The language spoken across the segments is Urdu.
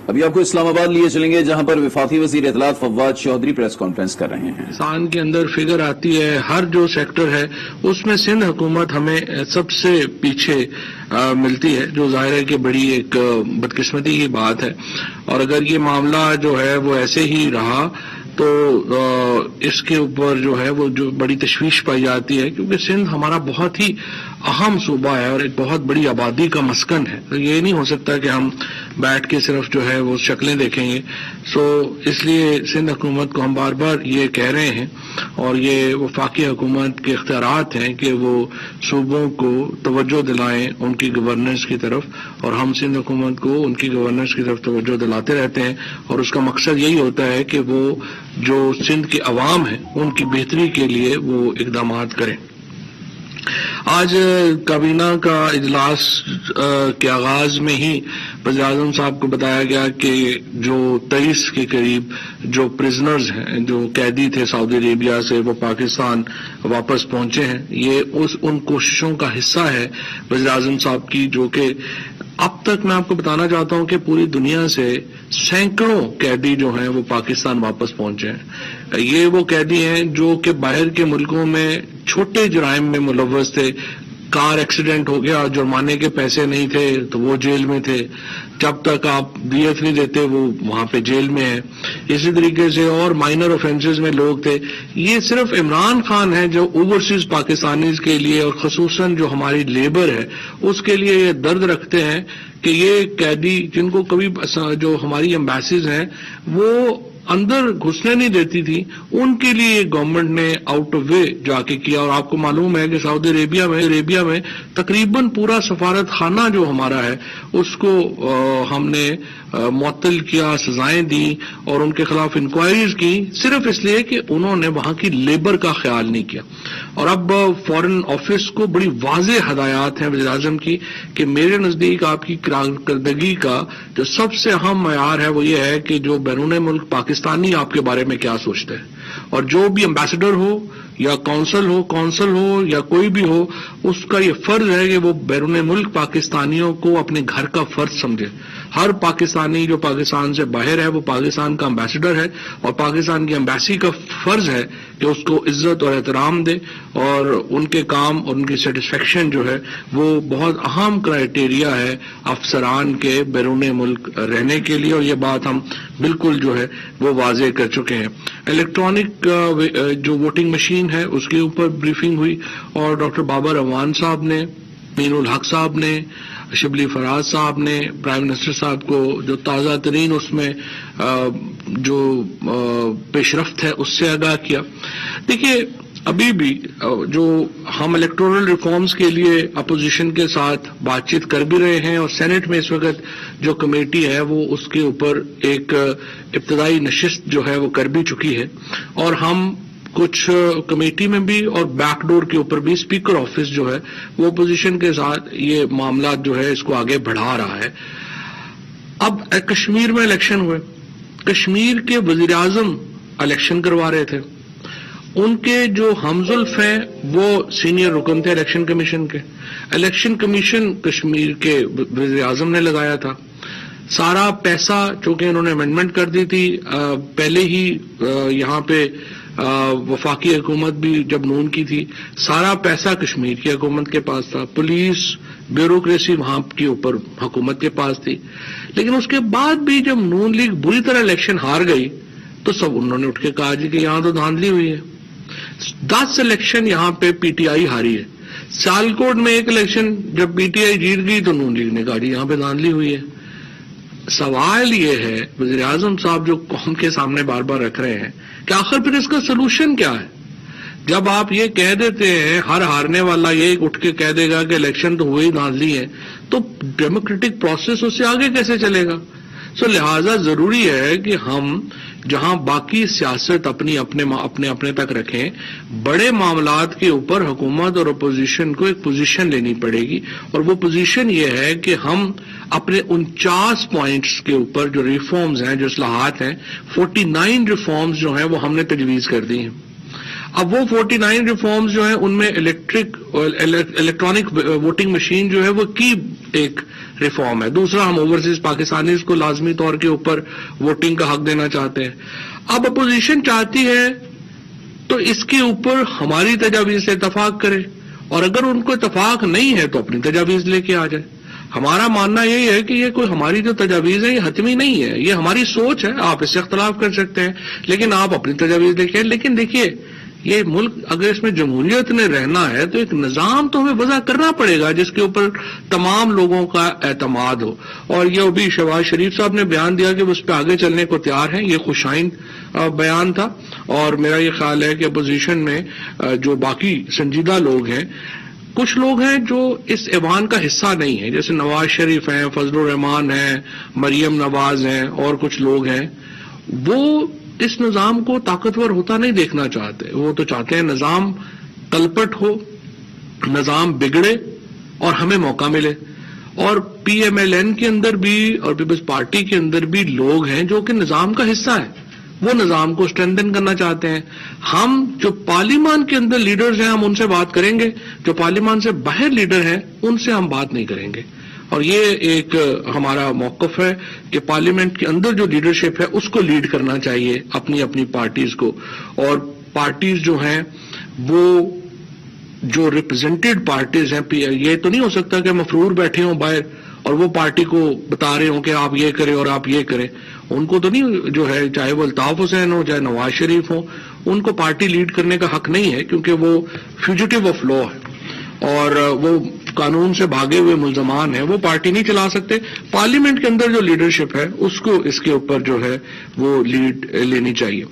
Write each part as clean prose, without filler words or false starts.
ابھی آپ کو اسلام آباد لیے چلیں گے جہاں پر وفاقی وزیر اطلاعات فواد چودھری پریس کانفرنس کر رہے ہیں. پاکستان کے اندر فگر آتی ہے، ہر جو سیکٹر ہے اس میں سندھ حکومت ہمیں سب سے پیچھے ملتی ہے، جو ظاہر ہے کہ بڑی ایک بدقسمتی کی بات ہے. اور اگر یہ معاملہ جو ہے وہ ایسے ہی رہا تو اس کے اوپر جو ہے وہ جو بڑی تشویش پائی جاتی ہے، کیونکہ سندھ ہمارا بہت ہی اہم صوبہ ہے اور ایک بہت بڑی آبادی کا مسکن ہے. تو یہ نہیں ہو سکتا کہ ہم بیٹھ کے صرف جو ہے وہ شکلیں دیکھیں گے. اس لیے سندھ حکومت کو ہم بار بار یہ کہہ رہے ہیں، اور یہ وفاقی حکومت کے اختیارات ہیں کہ وہ صوبوں کو توجہ دلائیں ان کی گورننس کی طرف، اور ہم سندھ حکومت کو ان کی گورننس کی طرف توجہ دلاتے رہتے ہیں. اور اس کا مقصد یہی ہوتا ہے کہ وہ جو سندھ کے عوام ہیں ان کی بہتری کے لیے وہ اقدامات کریں. آج کابینہ کا اجلاس کے آغاز میں ہی وزیر اعظم صاحب کو بتایا گیا کہ جو 23 کے قریب جو پرزنرز ہیں، جو قیدی تھے سعودی عربیہ سے، وہ پاکستان واپس پہنچے ہیں. یہ ان کوششوں کا حصہ ہے وزیر اعظم صاحب کی، جو کہ اب تک میں آپ کو بتانا چاہتا ہوں کہ پوری دنیا سے سینکڑوں قیدی جو ہیں وہ پاکستان واپس پہنچے ہیں. یہ وہ قیدی ہیں جو کہ باہر کے ملکوں میں چھوٹے جرائم میں ملوث تھے. کار ایکسیڈنٹ ہو گیا، جرمانے کے پیسے نہیں تھے تو وہ جیل میں تھے، جب تک آپ دیت نہیں دیتے وہ وہاں پہ جیل میں ہیں. اسی طریقے سے اور مائنر آفینسز میں لوگ تھے. یہ صرف عمران خان ہے جو اوورسیز پاکستانیز کے لیے اور خصوصاً جو ہماری لیبر ہے اس کے لیے یہ درد رکھتے ہیں کہ یہ قیدی جن کو کبھی جو ہماری ایمبیسیز ہیں وہ اندر گھسنے نہیں دیتی تھی، ان کے لیے گورنمنٹ نے آؤٹ آف وے جا کے کیا. اور آپ کو معلوم ہے کہ سعودی عربیہ میں تقریباً پورا سفارت خانہ جو ہمارا ہے اس کو ہم نے معطل کیا، سزائیں دی اور ان کے خلاف انکوائریز کی، صرف اس لیے کہ انہوں نے وہاں کی لیبر کا خیال نہیں کیا. اور اب فارن آفس کو بڑی واضح ہدایات ہیں وزیر اعظم کی کہ میرے نزدیک آپ کی کارکردگی کا جو سب سے اہم معیار ہے وہ یہ ہے کہ جو بیرون ملک پاکستانی آپ کے بارے میں کیا سوچتے ہیں، اور جو بھی امبیسڈر ہو یا کونسل ہو یا کوئی بھی ہو، اس کا یہ فرض ہے کہ وہ بیرون ملک پاکستانیوں کو اپنے گھر کا فرض سمجھے. ہر پاکستانی جو پاکستان سے باہر ہے وہ پاکستان کا امبیسڈر ہے، اور پاکستان کی امبیسی کا فرض ہے کہ اس کو عزت اور احترام دے، اور ان کے کام اور ان کی سیٹسفیکشن جو ہے وہ بہت اہم کرائیٹیریا ہے افسران کے بیرون ملک رہنے کے لیے. اور یہ بات ہم بالکل جو ہے وہ واضح کر چکے ہیں. الیکٹرانک جو ووٹنگ مشین ہے اس کے اوپر بریفنگ ہوئی، اور ڈاکٹر بابر اعوان صاحب نے، مین الحق صاحب نے، شبلی فراز صاحب نے پرائم منسٹر صاحب کو جو تازہ ترین اس میں جو پیش رفت ہے اس سے آگاہ کیا. دیکھیے ابھی بھی جو ہم الیکٹورل ریفارمز کے لیے اپوزیشن کے ساتھ بات چیت کر بھی رہے ہیں، اور سینٹ میں اس وقت جو کمیٹی ہے وہ اس کے اوپر ایک ابتدائی نشست جو ہے وہ کر بھی چکی ہے، اور ہم کچھ کمیٹی میں بھی اور بیک ڈور کے اوپر بھی اسپیکر آفس جو ہے وہ اپوزیشن کے ساتھ یہ معاملات جو ہے اس کو آگے بڑھا رہا ہے. اب کشمیر میں الیکشن ہوئے، کشمیر کے وزیر اعظم الیکشن کروا رہے تھے، ان کے جو ہمزلف ہیں وہ سینئر رکن تھے الیکشن کمیشن کے. الیکشن کمیشن کشمیر کے وزیر اعظم نے لگایا تھا. سارا پیسہ چونکہ انہوں نے امینڈمنٹ کر دی تھی پہلے ہی، یہاں پہ وفاقی حکومت بھی جب نون کی تھی، سارا پیسہ کشمیر کی حکومت کے پاس تھا، پولیس بیوروکریسی وہاں کے اوپر حکومت کے پاس تھی. لیکن اس کے بعد بھی جب نون لیگ بری طرح الیکشن ہار گئی تو سب انہوں نے اٹھ کے کہا جی کہ یہاں تو دھاندلی ہوئی ہے. 10 الیکشن یہاں پہ پی ٹی آئی ہاری ہے. سیالکوٹ میں ایک الیکشن جب پی ٹی آئی جیت گئی تو نون لیگ نے کہا جی یہاں پہ دھاندلی ہوئی ہے. سوال یہ ہے وزیر اعظم صاحب جو قوم کے سامنے بار بار رکھ رہے ہیں کہ آخر پھر اس کا سلوشن کیا ہے. جب آپ یہ کہہ دیتے ہیں، ہر ہارنے والا یہ اٹھ کے کہہ دے گا کہ الیکشن تو ہوئی دھاندلی ہے، تو ڈیموکریٹک پروسیس اس سے آگے کیسے چلے گا؟ لہٰذا ضروری ہے کہ ہم جہاں باقی سیاست اپنے تک رکھیں، بڑے معاملات کے اوپر حکومت اور اپوزیشن کو ایک پوزیشن لینی پڑے گی. اور وہ پوزیشن یہ ہے کہ ہم اپنے 49 پوائنٹس کے اوپر جو ریفارمز ہیں، جو اصلاحات ہیں، 49 ریفارمز جو ہیں وہ ہم نے تجویز کر دی ہیں. اب وہ 49 ریفارمز جو ہیں ان میں الیکٹرانک ووٹنگ مشین جو ہے وہ کی ایک ریفارم ہے. دوسرا، ہم اوورسیز پاکستانیز کو لازمی طور کے اوپر ووٹنگ کا حق دینا چاہتے ہیں. اب اپوزیشن چاہتی ہے تو اس کے اوپر ہماری تجاویز سے اتفاق کرے، اور اگر ان کو اتفاق نہیں ہے تو اپنی تجاویز لے کے آ جائے. ہمارا ماننا یہی ہے کہ یہ کوئی ہماری جو تجاویز ہے یہ حتمی نہیں ہے، یہ ہماری سوچ ہے. آپ اس سے اختلاف کر سکتے ہیں لیکن آپ اپنی تجاویز لے کے آئیں. لیکن دیکھیے، یہ ملک اگر اس میں جمہوریت نے رہنا ہے تو ایک نظام تو ہمیں وضع کرنا پڑے گا جس کے اوپر تمام لوگوں کا اعتماد ہو. اور یہ ابھی شہباز شریف صاحب نے بیان دیا کہ وہ اس پہ آگے چلنے کو تیار ہیں. یہ خوش آئند بیان تھا، اور میرا یہ خیال ہے کہ اپوزیشن میں جو باقی سنجیدہ لوگ ہیں، کچھ لوگ ہیں جو اس ایوان کا حصہ نہیں ہیں، جیسے نواز شریف ہیں، فضل الرحمان ہیں، مریم نواز ہیں، اور کچھ لوگ ہیں، وہ اس نظام کو طاقتور ہوتا نہیں دیکھنا چاہتے. وہ تو چاہتے ہیں نظام تلپٹ ہو، نظام بگڑے اور ہمیں موقع ملے. اور پی ایم ایل این کے اندر بھی اور پیپلز پارٹی کے اندر بھی لوگ ہیں جو کہ نظام کا حصہ ہیں، وہ نظام کو اسٹرینتھن کرنا چاہتے ہیں. ہم جو پارلیمان کے اندر لیڈرز ہیں ہم ان سے بات کریں گے، جو پارلیمان سے باہر لیڈر ہیں ان سے ہم بات نہیں کریں گے. اور یہ ایک ہمارا موقف ہے کہ پارلیمنٹ کے اندر جو لیڈرشپ ہے اس کو لیڈ کرنا چاہیے اپنی اپنی پارٹیز کو. اور پارٹیز جو ہیں وہ جو ریپرزینٹیڈ پارٹیز ہیں، یہ تو نہیں ہو سکتا کہ مفرور بیٹھے ہوں باہر اور وہ پارٹی کو بتا رہے ہوں کہ آپ یہ کریں اور آپ یہ کریں. ان کو تو نہیں، جو ہے چاہے وہ الطاف حسین ہو چاہے نواز شریف ہو، ان کو پارٹی لیڈ کرنے کا حق نہیں ہے، کیونکہ وہ فیوجیٹو آف لا ہے اور وہ قانون سے بھاگے ہوئے ملزمان ہیں. وہ پارٹی نہیں چلا سکتے. پارلیمنٹ کے اندر جو لیڈرشپ ہے اس کو اس کے اوپر جو ہے وہ لیڈ لینی چاہیے.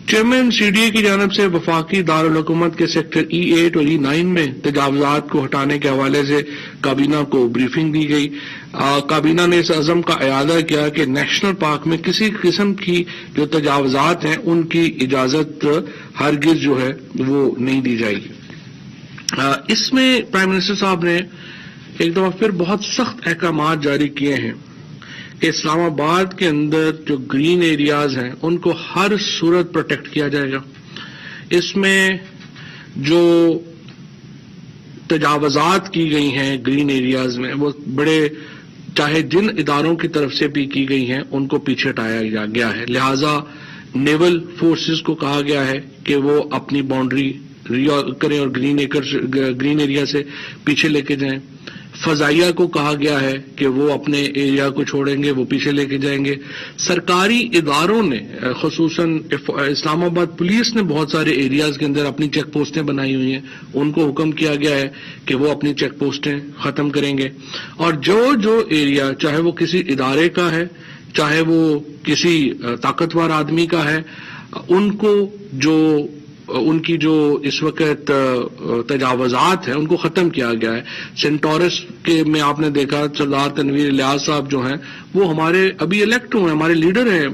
چیئرمین سی ڈی اے کی جانب سے وفاقی دارالحکومت کے سیکٹر E8 اور E9 میں تجاوزات کو ہٹانے کے حوالے سے کابینہ کو بریفنگ دی گئی. کابینہ نے اس عزم کا اعادہ کیا کہ نیشنل پارک میں کسی قسم کی جو تجاوزات ہیں ان کی اجازت ہرگز جو ہے وہ نہیں دی جائے گی. اس میں پرائم منسٹر صاحب نے ایک دفعہ پھر بہت سخت احکامات جاری کیے ہیں کہ اسلام آباد کے اندر جو گرین ایریاز ہیں ان کو ہر صورت پروٹیکٹ کیا جائے گا. اس میں جو تجاوزات کی گئی ہیں گرین ایریاز میں وہ بڑے، چاہے جن اداروں کی طرف سے بھی کی گئی ہیں ان کو پیچھے ہٹایا گیا ہے. لہذا نیول فورسز کو کہا گیا ہے کہ وہ اپنی باؤنڈری کریں اور گرین ایریا سے پیچھے لے کے جائیں. فضائیہ کو کہا گیا ہے کہ وہ اپنے ایریا کو چھوڑیں گے، وہ پیچھے لے کے جائیں گے. سرکاری اداروں نے، خصوصاً اسلام آباد پولیس نے بہت سارے ایریاز کے اندر اپنی چیک پوسٹیں بنائی ہوئی ہیں، ان کو حکم کیا گیا ہے کہ وہ اپنی چیک پوسٹیں ختم کریں گے. اور جو ایریا، چاہے وہ کسی ادارے کا ہے چاہے وہ کسی طاقتور آدمی کا ہے، ان کو ان کی جو اس وقت تجاوزات ہیں ان کو ختم کیا گیا ہے. سینٹورس کے میں آپ نے دیکھا سردار تنویر الیاس صاحب جو ہیں وہ ہمارے ابھی الیکٹ ہوئے، ہمارے لیڈر ہیں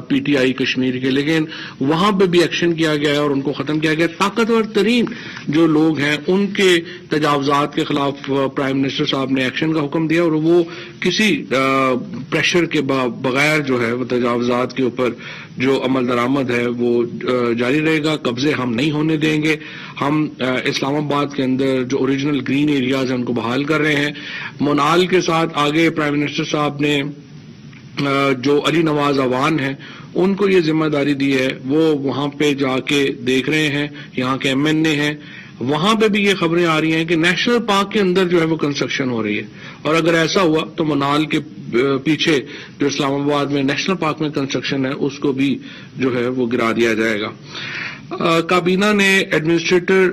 پی ٹی آئی کشمیر کے، لیکن وہاں پہ بھی ایکشن کیا گیا ہے اور ان کو ختم کیا گیا. طاقتور ترین جو لوگ ہیں ان کے تجاوزات کے خلاف پرائم منسٹر صاحب نے ایکشن کا حکم دیا، اور وہ کسی پریشر کے بغیر جو ہے وہ تجاوزات کے اوپر جو عمل درآمد ہے وہ جاری رہے گا. قبضے ہم نہیں ہونے دیں گے. ہم اسلام آباد کے اندر جو اوریجنل گرین ایریاز ہیں ان کو بحال کر رہے ہیں. منال کے ساتھ آگے پرائم منسٹر صاحب نے جو علی نواز اعوان ہیں ان کو یہ ذمہ داری دی ہے، وہ وہاں پہ جا کے دیکھ رہے ہیں. یہاں کے MNA ہیں، وہاں پہ بھی یہ خبریں آ رہی ہیں کہ نیشنل پارک کے اندر جو ہے وہ کنسٹرکشن ہو رہی ہے، اور اگر ایسا ہوا تو منال کے پیچھے جو اسلام آباد میں نیشنل پارک میں کنسٹرکشن ہے اس کو بھی جو ہے وہ گرا دیا جائے گا. کابینہ نے ایڈمنسٹریٹر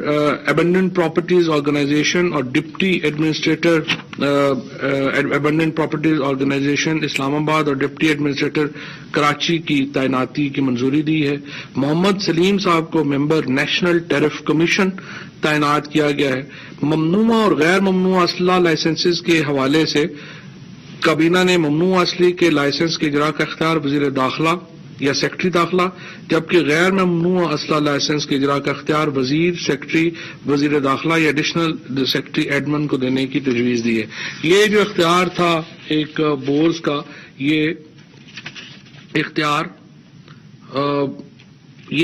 ایبنڈنڈ پراپرٹیز آرگنائزیشن اور ڈپٹی ایڈمنسٹریٹر ایبنڈنڈ پراپرٹیز آرگنائزیشن اسلام آباد اور ڈپٹی ایڈمنسٹریٹر کراچی کی تعیناتی کی منظوری دی ہے. محمد سلیم صاحب کو ممبر نیشنل ٹیرف کمیشن تعینات کیا گیا ہے. ممنوعہ اور غیر ممنوعہ اسلحہ لائسنسز کے حوالے سے کابینہ نے ممنوعہ اسلحے کے لائسنس کے اجرا کا اختیار وزیر داخلہ یا سیکرٹری داخلہ، جبکہ غیر ممنوعہ اسلحہ لائسنس کے اجرا کا اختیار وزیر، سیکرٹری وزیر داخلہ یا ایڈیشنل سیکرٹری ایڈمن کو دینے کی تجویز دی ہے. یہ جو اختیار تھا ایک بورڈز کا، یہ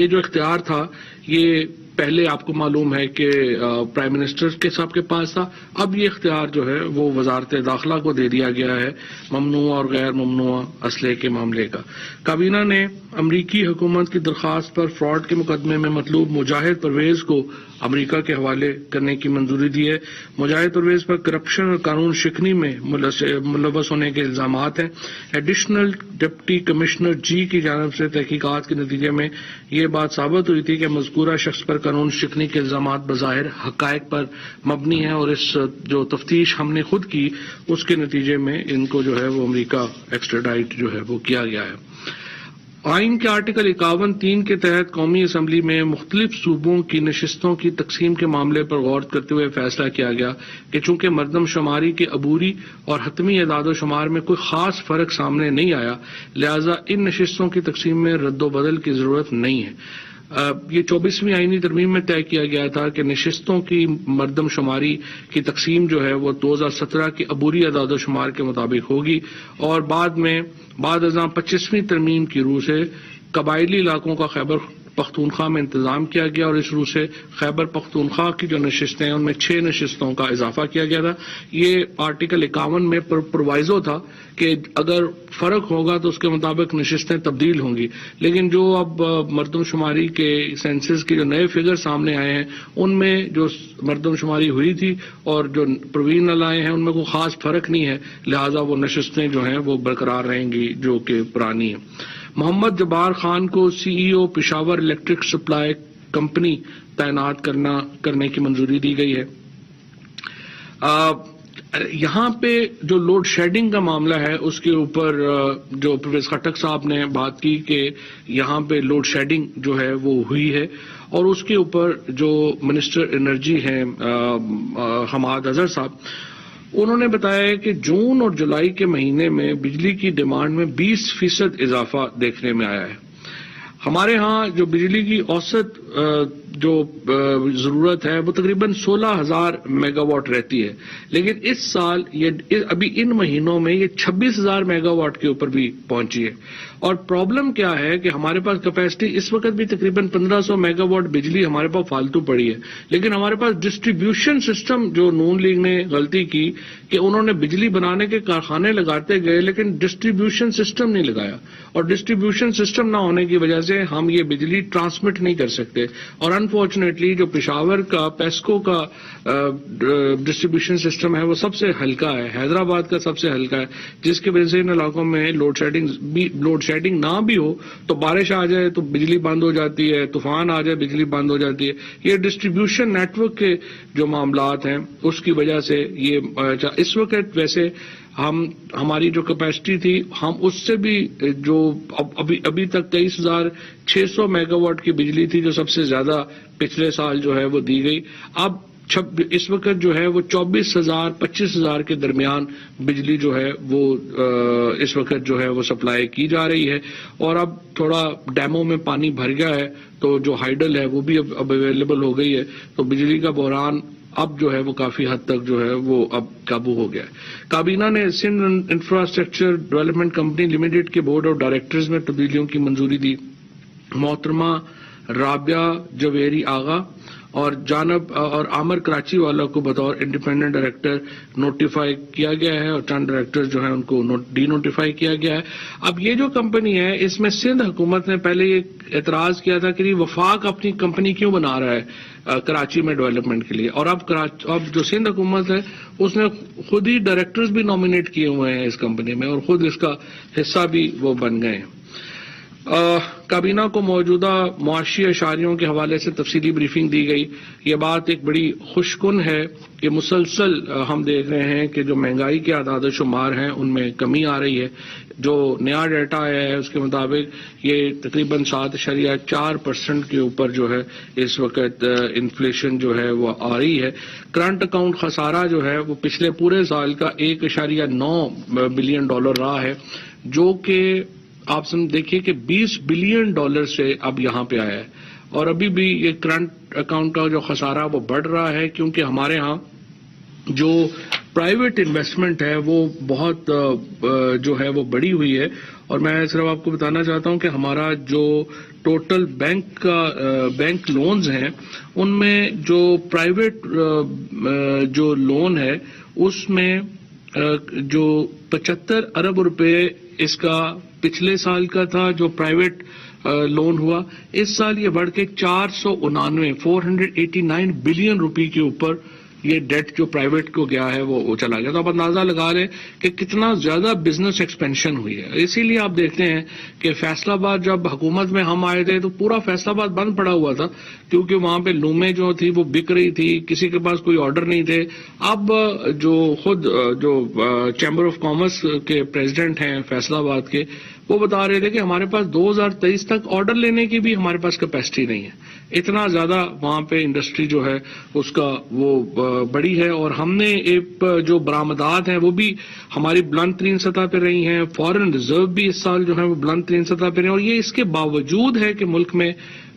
جو اختیار تھا یہ پہلے آپ کو معلوم ہے کہ پرائم منسٹر کے صاحب کے پاس تھا، اب یہ اختیار جو ہے وہ وزارت داخلہ کو دے دیا گیا ہے ممنوع اور غیر ممنوع اسلحے کے معاملے کا۔ کابینہ نے امریکی حکومت کی درخواست پر فراڈ کے مقدمے میں مطلوب مجاہد پرویز کو امریکہ کے حوالے کرنے کی منظوری دی ہے۔ مجاہد پرویز پر کرپشن اور قانون شکنی میں ملوث ہونے کے الزامات ہیں۔ ایڈیشنل ڈپٹی کمشنر جی کی جانب سے تحقیقات کے نتیجے میں یہ بات ثابت ہوئی تھی کہ مذکورہ شخص پر قانون شکنی کے الزامات بظاہر حقائق پر مبنی ہیں، اور اس جو تفتیش ہم نے خود کی اس کے نتیجے میں ان کو جو ہے وہ امریکہ ایکسٹراڈائٹ جو ہے وہ کیا گیا ہے۔ آئین کے آرٹیکل 51(3) کے تحت قومی اسمبلی میں مختلف صوبوں کی نشستوں کی تقسیم کے معاملے پر غور کرتے ہوئے فیصلہ کیا گیا کہ چونکہ مردم شماری کے عبوری اور حتمی اعداد و شمار میں کوئی خاص فرق سامنے نہیں آیا، لہذا ان نشستوں کی تقسیم میں رد و بدل کی ضرورت نہیں ہے۔ یہ 24ویں آئینی ترمیم میں طے کیا گیا تھا کہ نشستوں کی مردم شماری کی تقسیم جو ہے وہ 2017 کی عبوری اعداد و شمار کے مطابق ہوگی، اور بعد ازاں 25ویں ترمیم کی روح سے قبائلی علاقوں کا خیبر پختونخوا میں انتظام کیا گیا، اور اس روح سے خیبر پختونخوا کی جو نشستیں ہیں ان میں 6 نشستوں کا اضافہ کیا گیا تھا۔ یہ آرٹیکل 51 میں پروائزو تھا کہ اگر فرق ہوگا تو اس کے مطابق نشستیں تبدیل ہوں گی، لیکن جو اب مردم شماری کے سینسس کے جو نئے فگر سامنے آئے ہیں ان میں جو مردم شماری ہوئی تھی اور جو پروینل آئے ہیں ان میں کوئی خاص فرق نہیں ہے، لہٰذا وہ نشستیں جو ہیں وہ برقرار رہیں گی جو کہ پرانی ہیں۔ محمد جبار خان کو سی ای او پشاور الیکٹرک سپلائی کمپنی تعینات کرنے کی منظوری دی گئی ہے۔ یہاں پہ جو لوڈ شیڈنگ کا معاملہ ہے اس کے اوپر جو پروفیسر خٹک صاحب نے بات کی کہ یہاں پہ لوڈ شیڈنگ جو ہے وہ ہوئی ہے، اور اس کے اوپر جو منسٹر انرجی ہیں حماد اظہر صاحب، انہوں نے بتایا کہ جون اور جولائی کے مہینے میں بجلی کی ڈیمانڈ میں 20% اضافہ دیکھنے میں آیا ہے۔ ہمارے ہاں جو بجلی کی اوسط جو ضرورت ہے وہ تقریباً 16,000 میگا واٹ رہتی ہے، لیکن اس سال یہ ابھی ان مہینوں میں یہ 26,000 میگا واٹ کے اوپر بھی پہنچی ہے۔ اور پرابلم کیا ہے کہ ہمارے پاس کیپیسٹی اس وقت بھی تقریباً 1500 میگا واٹ بجلی ہمارے پاس فالتو پڑی ہے، لیکن ہمارے پاس ڈسٹریبیوشن سسٹم جو نون لیگ نے غلطی کی کہ انہوں نے بجلی بنانے کے کارخانے لگاتے گئے لیکن ڈسٹریبیوشن سسٹم نہیں لگایا، اور ڈسٹریبیوشن سسٹم نہ ہونے کی وجہ سے ہم یہ بجلی ٹرانسمٹ نہیں کر سکتے، اور انفارچونیٹلی جو پشاور کا پیسکو کا ڈسٹریبیوشن سسٹم ہے وہ سب سے ہلکا ہے، حیدرآباد کا سب سے ہلکا ہے، جس کی وجہ سے ان علاقوں میں لوڈ شیڈنگ نہ بھی ہو تو بارش آ جائے تو بجلی بند ہو جاتی ہے، طوفان آ جائے بجلی بند ہو جاتی ہے۔ یہ ڈسٹریبیوشن نیٹ ورک کے جو معاملات ہیں اس کی وجہ سے یہ اس وقت ویسے ہماری جو کیپیسٹی تھی ہم اس سے بھی جو ابھی تک 23,600 میگا واٹ کی بجلی تھی جو سب سے زیادہ پچھلے سال جو ہے وہ دی گئی، اب اس وقت جو ہے وہ 24,000 25,000 کے درمیان بجلی جو ہے وہ اس وقت جو ہے وہ سپلائی کی جا رہی ہے، اور اب تھوڑا ڈیموں میں پانی بھر گیا ہے تو جو ہائیڈل ہے وہ بھی اب اویلیبل ہو گئی ہے، تو بجلی کا بحران اب جو ہے وہ کافی حد تک جو ہے وہ اب قابو ہو گیا ہے۔ کابینہ نے Sindh infrastructure development company limited کے بورڈ آف ڈائریکٹرز میں تبدیلیوں کی منظوری دی۔ محترمہ رابعہ جویری آغا اور عامر کراچی والا کو بطور انڈیپینڈنٹ ڈائریکٹر نوٹیفائی کیا گیا ہے، اور چند ڈائریکٹر جو ہیں ان کو ڈی نوٹیفائی کیا گیا ہے۔ اب یہ جو کمپنی ہے اس میں سندھ حکومت نے پہلے یہ اعتراض کیا تھا کہ وفاق اپنی کمپنی کیوں بنا رہا ہے کراچی میں ڈیولپمنٹ کے لیے، اور اب جو سندھ حکومت ہے اس نے خود ہی ڈائریکٹرز بھی نامینیٹ کیے ہوئے ہیں اس کمپنی میں، اور خود اس کا حصہ بھی وہ بن گئے ہیں۔ کابینہ کو موجودہ معاشی اشاریوں کے حوالے سے تفصیلی بریفنگ دی گئی۔ یہ بات ایک بڑی خوش کن ہے کہ مسلسل ہم دیکھ رہے ہیں کہ جو مہنگائی کے اعداد و شمار ہیں ان میں کمی آ رہی ہے۔ جو نیا ڈیٹا آیا ہے اس کے مطابق یہ تقریباً 7.4% کے اوپر جو ہے اس وقت انفلیشن جو ہے وہ آ رہی ہے۔ کرنٹ اکاؤنٹ خسارہ جو ہے وہ پچھلے پورے سال کا $1.9 بلین رہا ہے، جو کہ آپ دیکھیے کہ $20 بلین سے اب یہاں پہ آیا ہے، اور ابھی بھی یہ کرنٹ اکاؤنٹ کا جو خسارہ وہ بڑھ رہا ہے، کیونکہ ہمارے ہاں جو پرائیویٹ انویسٹمنٹ ہے وہ بہت جو ہے وہ بڑی ہوئی ہے. اور میں صرف آپ کو بتانا چاہتا ہوں کہ ہمارا جو ٹوٹل بینک لونز ہیں ان میں جو پرائیویٹ جو لون ہے اس میں جو 75 ارب روپے اس کا پچھلے سال کا تھا جو پرائیویٹ لون ہوا. اس سال یہ بڑھ کے 489 بلین روپے کے اوپر یہ ڈیٹ جو پرائیویٹ کو گیا ہے وہ چلا گیا. تو آپ اندازہ لگا رہے کہ کتنا زیادہ بزنس ایکسپینشن ہوئی ہے. اسی لیے آپ دیکھتے ہیں کہ فیصل آباد جب حکومت میں ہم آئے تھے تو پورا فیصل آباد بند پڑا ہوا تھا کیونکہ وہاں پہ لومیں جو تھی وہ بک رہی تھی, کسی کے پاس کوئی آرڈر نہیں تھے. اب جو خود جو چیمبر آف کامرس کے پریزیڈنٹ ہیں فیصل آباد کے, وہ بتا رہے تھے کہ ہمارے پاس 2023 تک آرڈر لینے کی بھی ہمارے پاس کیپیسٹی نہیں ہے. اتنا زیادہ وہاں پہ انڈسٹری جو ہے اس کا وہ بڑی ہے. اور ہم نے ایک جو برآمدات ہیں وہ بھی ہماری بلند ترین سطح پہ رہی ہیں. فارن ریزرو بھی اس سال جو ہے وہ بلند ترین سطح پہ رہے ہیں. اور یہ اس کے باوجود ہے کہ ملک میں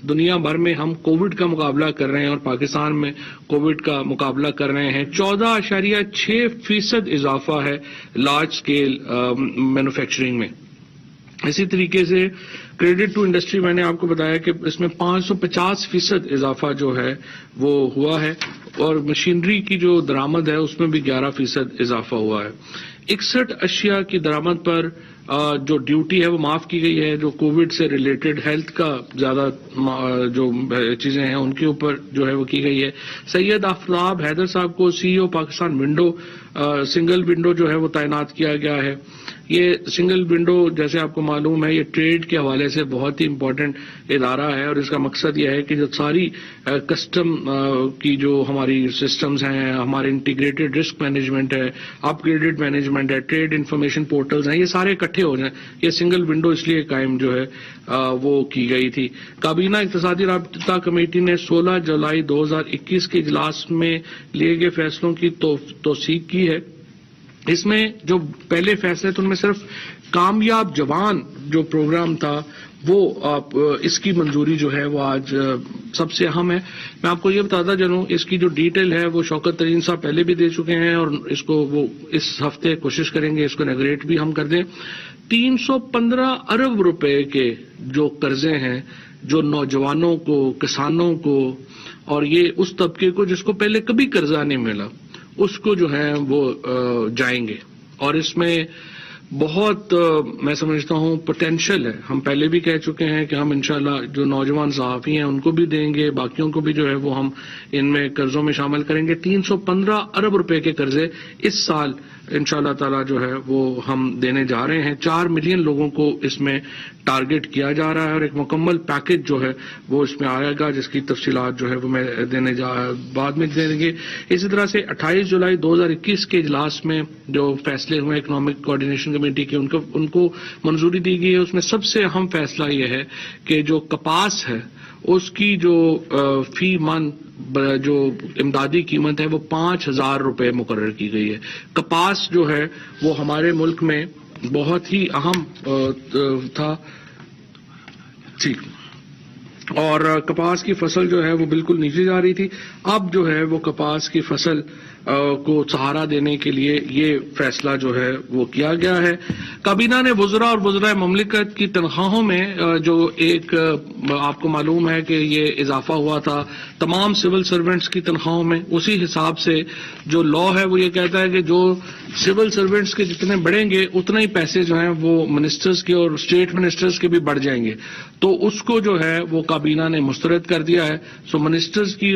دنیا بھر میں ہم کووڈ کا مقابلہ کر رہے ہیں اور پاکستان میں کووڈ کا مقابلہ کر رہے ہیں. 14.6% اضافہ ہے لارج اسکیل مینوفیکچرنگ میں. اسی طریقے سے کریڈٹ ٹو انڈسٹری میں نے آپ کو بتایا کہ اس میں 550% اضافہ جو ہے وہ ہوا ہے. اور مشینری کی جو درآمد ہے اس میں بھی 11% اضافہ ہوا ہے. 61 اشیاء کی درآمد پر جو ڈیوٹی ہے وہ معاف کی گئی ہے. جو کووڈ سے ریلیٹڈ ہیلتھ کا زیادہ جو چیزیں ہیں ان کے اوپر جو ہے وہ کی گئی ہے. سید آفتاب حیدر صاحب کو CEO Pakistan window single window جو ہے وہ تعینات کیا گیا ہے. یہ سنگل ونڈو جیسے آپ کو معلوم ہے یہ ٹریڈ کے حوالے سے بہت ہی امپورٹنٹ ادارہ ہے اور اس کا مقصد یہ ہے کہ جو ساری کسٹم کی جو ہماری سسٹمز ہیں, ہمارے انٹیگریٹڈ رسک مینجمنٹ ہے, اپ گریڈڈ مینجمنٹ ہے, ٹریڈ انفارمیشن پورٹلز ہیں, یہ سارے اکٹھے ہو جائیں. یہ سنگل ونڈو اس لیے قائم جو ہے وہ کی گئی تھی. کابینہ اقتصادی رابطہ کمیٹی نے 16 جولائی 2021 کے اجلاس میں لیے گئے فیصلوں کی توثیق کی ہے. اس میں جو پہلے فیصلے تھے ان میں صرف کامیاب جوان جو پروگرام تھا وہ اس کی منظوری جو ہے وہ آج سب سے اہم ہے. میں آپ کو یہ بتاتا چلوں اس کی جو ڈیٹیل ہے وہ شوکت ترین صاحب پہلے بھی دے چکے ہیں اور اس کو وہ اس ہفتے کوشش کریں گے اس کو انیگریٹ بھی ہم کر دیں. 315 ارب روپے کے جو قرضے ہیں جو نوجوانوں کو, کسانوں کو اور یہ اس طبقے کو جس کو پہلے کبھی قرضہ نہیں ملا اس کو جو ہے وہ جائیں گے. اور اس میں بہت میں سمجھتا ہوں پوٹینشیل ہے. ہم پہلے بھی کہہ چکے ہیں کہ ہم انشاءاللہ جو نوجوان صحافی ہیں ان کو بھی دیں گے, باقیوں کو بھی جو ہے وہ ہم ان میں قرضوں میں شامل کریں گے. 315 ارب روپے کے قرضے اس سال انشاءاللہ تعالی جو ہے وہ ہم دینے جا رہے ہیں. 4 ملین لوگوں کو اس میں ٹارگٹ کیا جا رہا ہے اور ایک مکمل پیکج جو ہے وہ اس میں آئے گا جس کی تفصیلات جو ہے وہ میں بعد میں دیں گے. اسی طرح سے 28 جولائی 2021 کے اجلاس میں جو فیصلے ہوئے اکنامک کوآرڈینیشن کمیٹی کے ان کو منظوری دی گئی ہے. اس میں سب سے اہم فیصلہ یہ ہے کہ جو کپاس ہے اس کی جو فی من جو امدادی قیمت ہے وہ 5,000 روپے مقرر کی گئی ہے. کپاس جو ہے وہ ہمارے ملک میں بہت ہی اہم تھا. ٹھیک, اور کپاس کی فصل جو ہے وہ بالکل نیچے جا رہی تھی. اب جو ہے وہ کپاس کی فصل کو سہارا دینے کے لیے یہ فیصلہ جو ہے وہ کیا گیا ہے. کابینہ نے وزراء اور وزراء مملکت کی تنخواہوں میں جو ایک آپ کو معلوم ہے کہ یہ اضافہ ہوا تھا تمام سول سرونٹس کی تنخواہوں میں, اسی حساب سے جو لا ہے وہ یہ کہتا ہے کہ جو سول سرونٹس کے جتنے بڑھیں گے اتنے ہی پیسے جو ہیں وہ منسٹرز کے اور اسٹیٹ منسٹرز کے بھی بڑھ جائیں گے. تو اس کو جو ہے وہ کابینہ نے مسترد کر دیا ہے. سو منسٹرز کی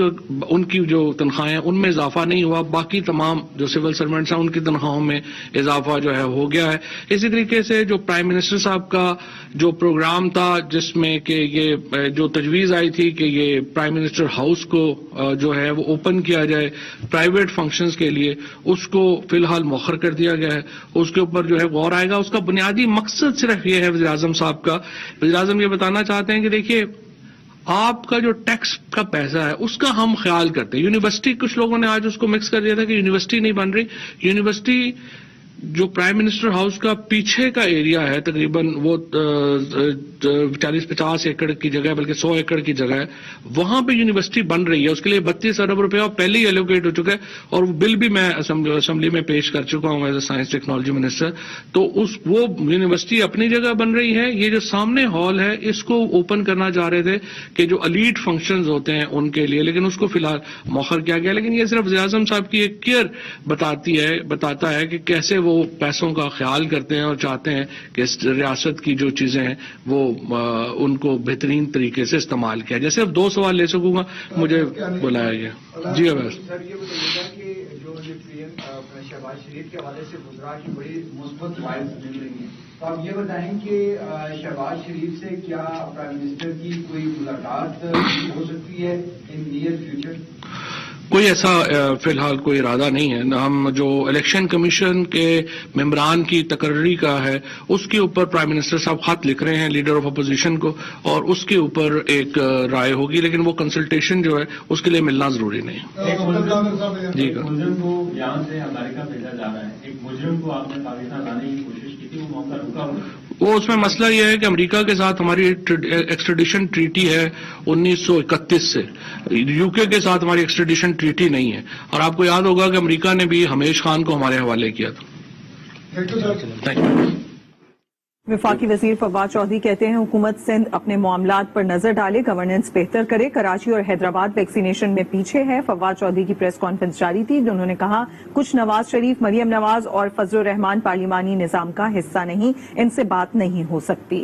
ان کی جو تنخواہیں ان میں اضافہ نہیں ہوا, باقی تمام جو سول سرونٹس ہیں ان کی تنخواہوں میں اضافہ جو ہے ہو گیا ہے. اسی طریقے سے جو پرائم منسٹر صاحب کا جو پروگرام تھا جس میں کہ یہ جو تجویز آئی تھی کہ یہ پرائم منسٹر ہاؤس کو جو ہے وہ اوپن کیا جائے پرائیویٹ فنکشنز کے لیے, اس کو فی الحال مؤخر کر دیا گیا ہے. اس کے اوپر جو ہے غور آئے گا. اس کا بنیادی مقصد صرف یہ ہے, وزیر اعظم صاحب کا, وزیر اعظم یہ بتانا چاہتے ہیں کہ دیکھیے آپ کا جو ٹیکس کا پیسہ ہے اس کا ہم خیال کرتے ہیں. یونیورسٹی کچھ لوگوں نے آج اس کو مکس کر دیا تھا کہ یونیورسٹی نہیں بن رہی. یونیورسٹی جو پرائم منسٹر ہاؤس کا پیچھے کا ایریا ہے تقریباً وہ 40-50 ایکڑ کی جگہ بلکہ 100 ایکڑ کی جگہ ہے, وہاں پہ یونیورسٹی بن رہی ہے. اس کے لیے 32 ارب روپے پہلے ہی ایلوکیٹ ہو چکا ہے, اور بل بھی میں اسمبلی میں پیش کر چکا ہوں as a science technology minister. تو وہ یونیورسٹی اپنی جگہ بن رہی ہے. یہ جو سامنے ہال ہے اس کو اوپن کرنا چاہ رہے تھے کہ جو الیٹ فنکشنز ہوتے ہیں ان کے لیے, لیکن اس کو فی الحال مؤخر کیا گیا. لیکن یہ صرف وزیر اعظم صاحب کی ایک کیئر بتاتا ہے کہ کیسے وہ پیسوں کا خیال کرتے ہیں اور چاہتے ہیں کہ اس ریاست کی جو چیزیں ہیں وہ ان کو بہترین طریقے سے استعمال کیا جائے. صرف 2 سوال لے سکوں گا, مجھے بلایا گیا. جی اویس سر, یہ بتائیے گا کہ جو پی ایم شہباز شریف کے حوالے سے گزرا کی بڑی مثبت وائبز مل رہی ہیں, تو آپ یہ بتائیں کہ شہباز شریف سے کیا پرائم منسٹر کی کوئی ملاقات ہو سکتی ہے ان نیئر فیوچر؟ کوئی ایسا فی الحال کوئی ارادہ نہیں ہے. ہم جو الیکشن کمیشن کے ممبران کی تقرری کا ہے اس کے اوپر پرائم منسٹر صاحب خط لکھ رہے ہیں لیڈر آف اپوزیشن کو, اور اس کے اوپر ایک رائے ہوگی, لیکن وہ کنسلٹیشن جو ہے اس کے لیے ملنا ضروری نہیں. جی, ملزم کو یہاں سے امریکہ بھیجا جا رہا ہے, ایک ملزم کو آپ نے پاکستان لانے کی کوشش کی تھی, وہ معاملہ رکا ہوا. وہ اس میں مسئلہ یہ ہے کہ امریکہ کے ساتھ ہماری ایکسٹریڈیشن ٹریٹی ہے 1931 سے, یو کے ساتھ ہماری ایکسٹریڈیشن ٹریٹی نہیں ہے. اور آپ کو یاد ہوگا کہ امریکہ نے بھی حمیش خان کو ہمارے حوالے کیا تھا. Thank you. وفاقی وزیر فواد چودھری کہتے ہیں حکومت سندھ اپنے معاملات پر نظر ڈالے, گورننس بہتر کرے. کراچی اور حیدرآباد ویکسینیشن میں پیچھے ہے. فواد چودھری کی پریس کانفرنس جاری تھی, انہوں نے کہا کچھ نواز شریف, مریم نواز اور فضل الرحمان پارلیمانی نظام کا حصہ نہیں, ان سے بات نہیں ہو سکتی.